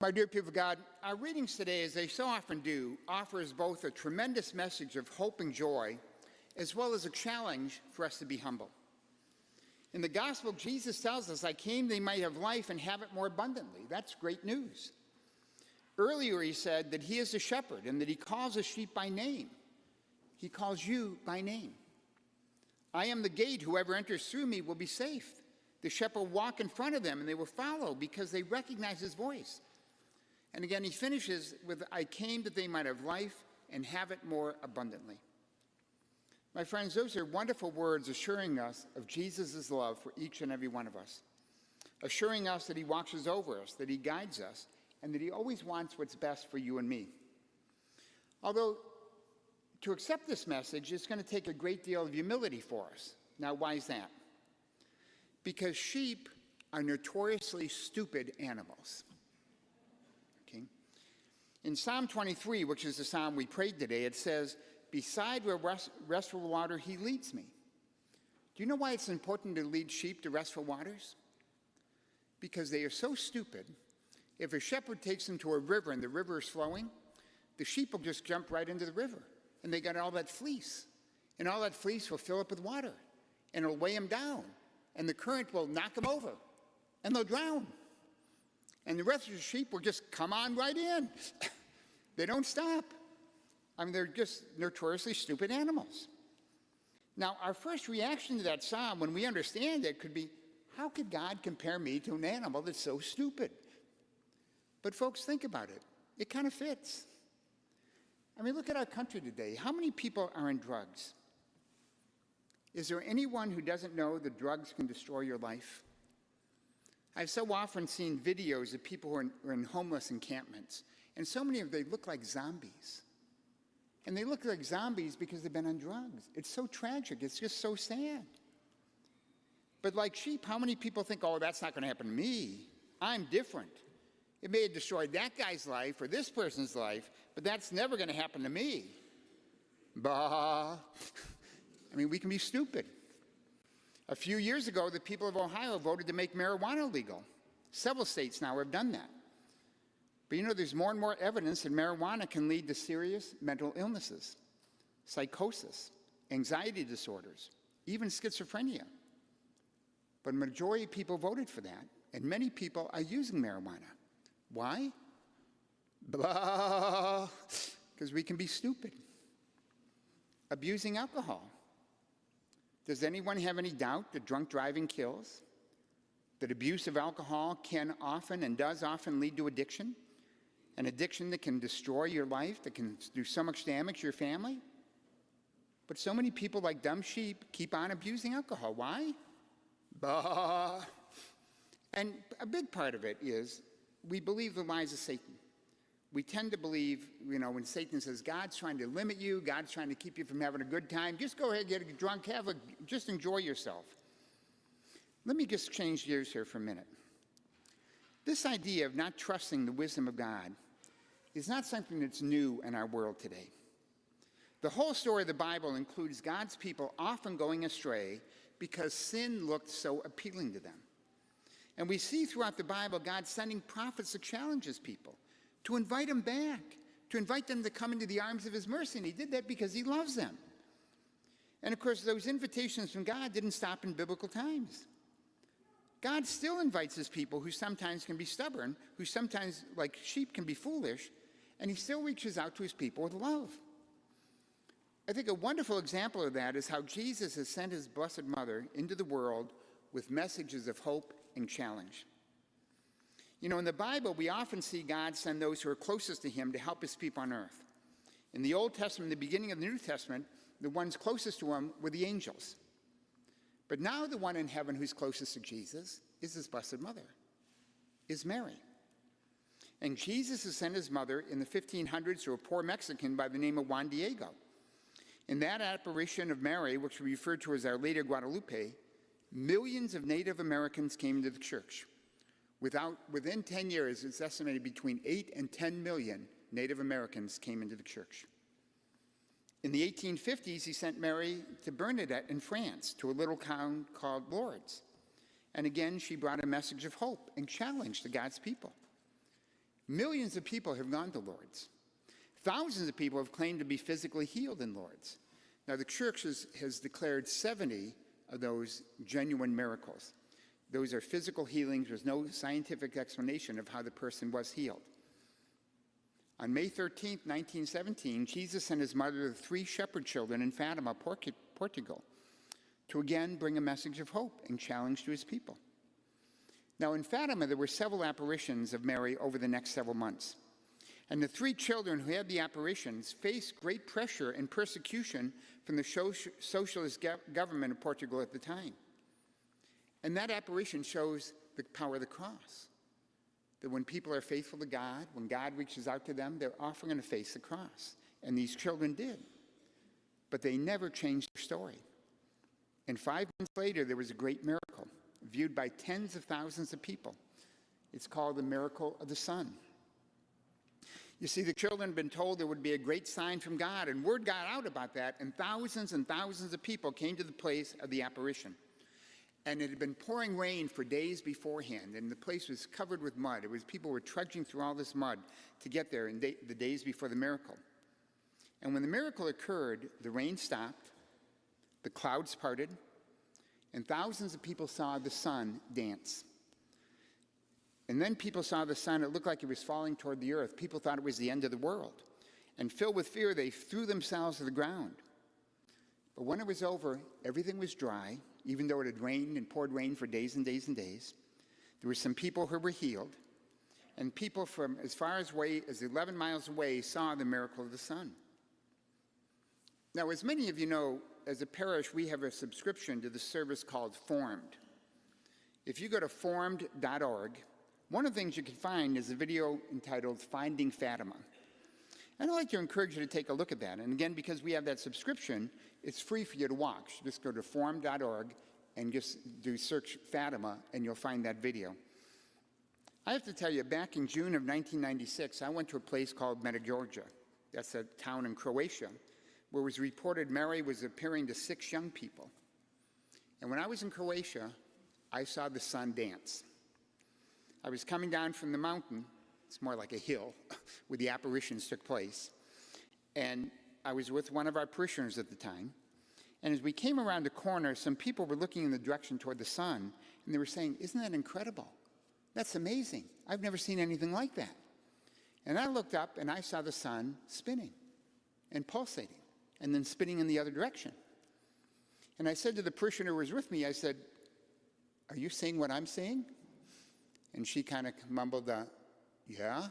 My dear people of God, our readings today, as they so often do, offers both a tremendous message of hope and joy, as well as a challenge for us to be humble. In the gospel, Jesus tells us, I came that they might have life and have it more abundantly. That's great news. Earlier he said that he is the shepherd and that he calls his sheep by name. He calls you by name. I am the gate. Whoever enters through me will be safe. The shepherd will walk in front of them and they will follow because they recognize his voice. And again, he finishes with, I came that they might have life and have it more abundantly. My friends, those are wonderful words assuring us of Jesus' love for each and every one of us, assuring us that he watches over us, that he guides us, and that he always wants what's best for you and me. Although, to accept this message is going to take a great deal of humility for us. Now, why is that? Because sheep are notoriously stupid animals. Okay? In Psalm 23, which is the psalm we prayed today, it says, beside where restful water, he leads me. Do you know why it's important to lead sheep to restful waters? Because they are so stupid. If a shepherd takes them to a river and the river is flowing, the sheep will just jump right into the river. And they got all that fleece. And all that fleece will fill up with water. And it'll weigh them down. And the current will knock them over. And they'll drown. And the rest of the sheep will just come on right in. They don't stop. I mean, they're just notoriously stupid animals. Now, our first reaction to that psalm, when we understand it, could be, how could God compare me to an animal that's so stupid? But folks, think about it. It kind of fits. I mean, look at our country today. How many people are in drugs? Is there anyone who doesn't know that drugs can destroy your life? I've so often seen videos of people who are in homeless encampments, and so many of them, they look like zombies. And they look like zombies because they've been on drugs. It's so tragic. It's just so sad. But like sheep, how many people think, oh, that's not going to happen to me? I'm different. It may have destroyed that guy's life or this person's life, but that's never going to happen to me. Bah. I mean, we can be stupid. A few years ago, the people of Ohio voted to make marijuana legal. Several states now have done that. But you know, there's more and more evidence that marijuana can lead to serious mental illnesses, psychosis, anxiety disorders, even schizophrenia. But a majority of people voted for that, and many people are using marijuana. Why? Blah, because we can be stupid. Abusing alcohol. Does anyone have any doubt that drunk driving kills? That abuse of alcohol can often and does often lead to addiction? An addiction that can destroy your life, that can do so much damage to your family? But so many people, like dumb sheep, keep on abusing alcohol. Why? Bah. And a big part of it is we believe the lies of Satan. We tend to believe, you know, when Satan says, God's trying to limit you, God's trying to keep you from having a good time, just go ahead, get drunk, just enjoy yourself. Let me just change gears here for a minute. This idea of not trusting the wisdom of God is not something that's new in our world today. The whole story of the Bible includes God's people often going astray because sin looked so appealing to them. And we see throughout the Bible God sending prophets to challenge his people, to invite them back, to invite them to come into the arms of his mercy. And he did that because he loves them. And of course, those invitations from God didn't stop in biblical times. God still invites his people who sometimes can be stubborn, who sometimes, like sheep, can be foolish, and he still reaches out to his people with love. I think a wonderful example of that is how Jesus has sent his Blessed Mother into the world with messages of hope and challenge. You know, in the Bible, we often see God send those who are closest to him to help his people on earth. In the Old Testament, the beginning of the New Testament, the ones closest to him were the angels. But now the one in heaven who's closest to Jesus is his Blessed Mother, is Mary. And Jesus has sent his mother in the 1500s to a poor Mexican by the name of Juan Diego. In that apparition of Mary, which we refer to as Our Lady of Guadalupe, millions of Native Americans came into the church. Within 10 years, it's estimated between 8 and 10 million Native Americans came into the church. In the 1850s, he sent Mary to Bernadette in France, to a little town called Lourdes. And again, she brought a message of hope and challenge to God's people. Millions of people have gone to Lourdes. Thousands of people have claimed to be physically healed in Lourdes. Now, the church has declared 70 of those genuine miracles. Those are physical healings. There's no scientific explanation of how the person was healed. On May 13th, 1917, Jesus sent his mother the 3 shepherd children in Fatima, Portugal, to again bring a message of hope and challenge to his people. Now, in Fatima, there were several apparitions of Mary over the next several months. And the 3 children who had the apparitions faced great pressure and persecution from the socialist government of Portugal at the time. And that apparition shows the power of the cross. That when people are faithful to God, when God reaches out to them, they're often going to face the cross. And these children did. But they never changed their story. And 5 months later, there was a great miracle, viewed by tens of thousands of people. It's called the miracle of the sun. You see, the children had been told there would be a great sign from God, and word got out about that, and thousands of people came to the place of the apparition. And it had been pouring rain for days beforehand, and the place was covered with mud. People were trudging through all this mud to get there in the days before the miracle. And when the miracle occurred, the rain stopped, the clouds parted, and thousands of people saw the sun dance. And then people saw the sun. It looked like it was falling toward the earth. People thought it was the end of the world. And filled with fear, they threw themselves to the ground. But when it was over, everything was dry, even though it had rained and poured rain for days and days and days. There were some people who were healed, and people from as far away as 11 miles away saw the miracle of the sun. Now, as many of you know, as a parish, we have a subscription to the service called Formed. If you go to formed.org, one of the things you can find is a video entitled Finding Fatima. And I'd like to encourage you to take a look at that. And again, because we have that subscription, it's free for you to watch. Just go to form.org and just do search Fatima, and you'll find that video. I have to tell you, back in June of 1996, I went to a place called Medjugorje. That's a town in Croatia, where it was reported Mary was appearing to 6 young people. And when I was in Croatia, I saw the sun dance. I was coming down from the mountain. It's more like a hill where the apparitions took place. And I was with one of our parishioners at the time. And as we came around the corner, some people were looking in the direction toward the sun, and they were saying, "Isn't that incredible? That's amazing. I've never seen anything like that." And I looked up, and I saw the sun spinning and pulsating, and then spinning in the other direction. And I said to the parishioner who was with me, I said, "Are you seeing what I'm seeing?" And she kind of mumbled, "Yeah."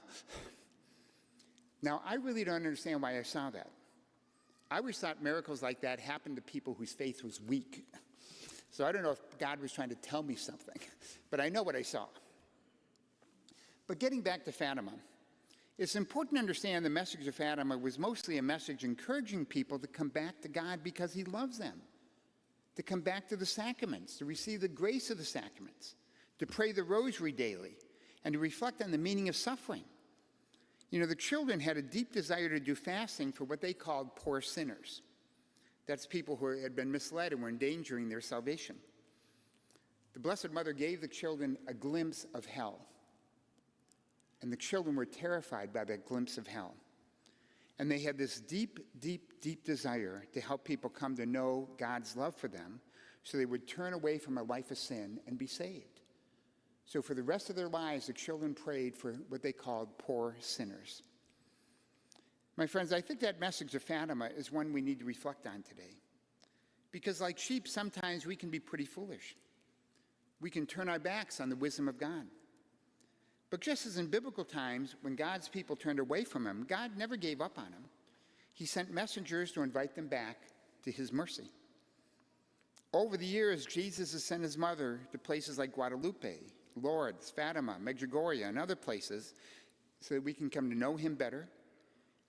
Now, I really don't understand why I saw that. I always thought miracles like that happened to people whose faith was weak. So I don't know if God was trying to tell me something, but I know what I saw. But getting back to Fatima, it's important to understand the message of Fatima was mostly a message encouraging people to come back to God because he loves them, to come back to the sacraments, to receive the grace of the sacraments, to pray the rosary daily, and to reflect on the meaning of suffering. You know, the children had a deep desire to do fasting for what they called poor sinners. That's people who had been misled and were endangering their salvation. The Blessed Mother gave the children a glimpse of hell. And the children were terrified by that glimpse of hell. And they had this deep, deep, deep desire to help people come to know God's love for them so they would turn away from a life of sin and be saved. So for the rest of their lives, the children prayed for what they called poor sinners. My friends, I think that message of Fatima is one we need to reflect on today. Because like sheep, sometimes we can be pretty foolish. We can turn our backs on the wisdom of God. But just as in biblical times, when God's people turned away from him, God never gave up on them. He sent messengers to invite them back to his mercy. Over the years, Jesus has sent his mother to places like Guadalupe, Lourdes, Fatima, Medjugorje, and other places so that we can come to know him better.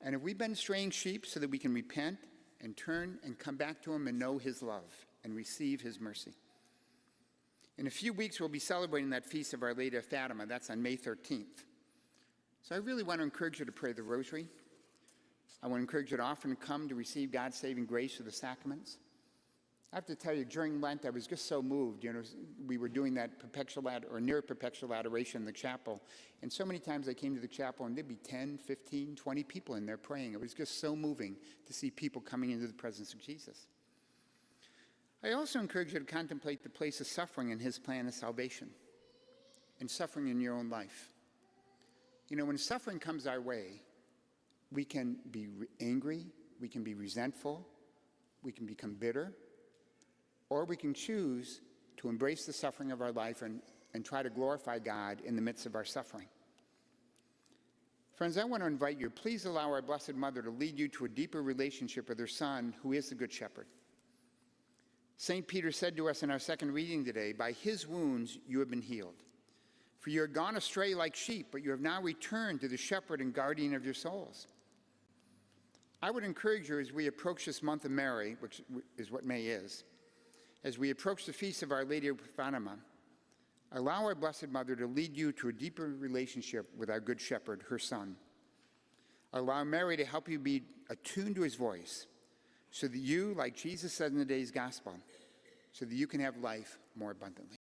And if we've been straying sheep, so that we can repent and turn and come back to him and know his love and receive his mercy. In a few weeks, we'll be celebrating that feast of Our Lady of Fatima. That's on May 13th. So I really want to encourage you to pray the rosary. I want to encourage you to often come to receive God's saving grace through the sacraments. I have to tell you, during Lent, I was just so moved. We were doing that near perpetual adoration in the chapel. And so many times I came to the chapel and there'd be 10, 15, 20 people in there praying. It was just so moving to see people coming into the presence of Jesus. I also encourage you to contemplate the place of suffering in his plan of salvation and suffering in your own life. When suffering comes our way, we can be angry, we can be resentful, we can become bitter, or we can choose to embrace the suffering of our life and try to glorify God in the midst of our suffering. Friends, I want to invite you, please allow our Blessed Mother to lead you to a deeper relationship with her Son, who is the Good Shepherd. St. Peter said to us in our second reading today, "By his wounds you have been healed. For you are gone astray like sheep, but you have now returned to the shepherd and guardian of your souls." I would encourage you as we approach this month of Mary, which is what May is, as we approach the feast of Our Lady of Fatima, allow our Blessed Mother to lead you to a deeper relationship with our Good Shepherd, her Son. Allow Mary to help you be attuned to his voice, so that you, like Jesus said in today's gospel, so that you can have life more abundantly.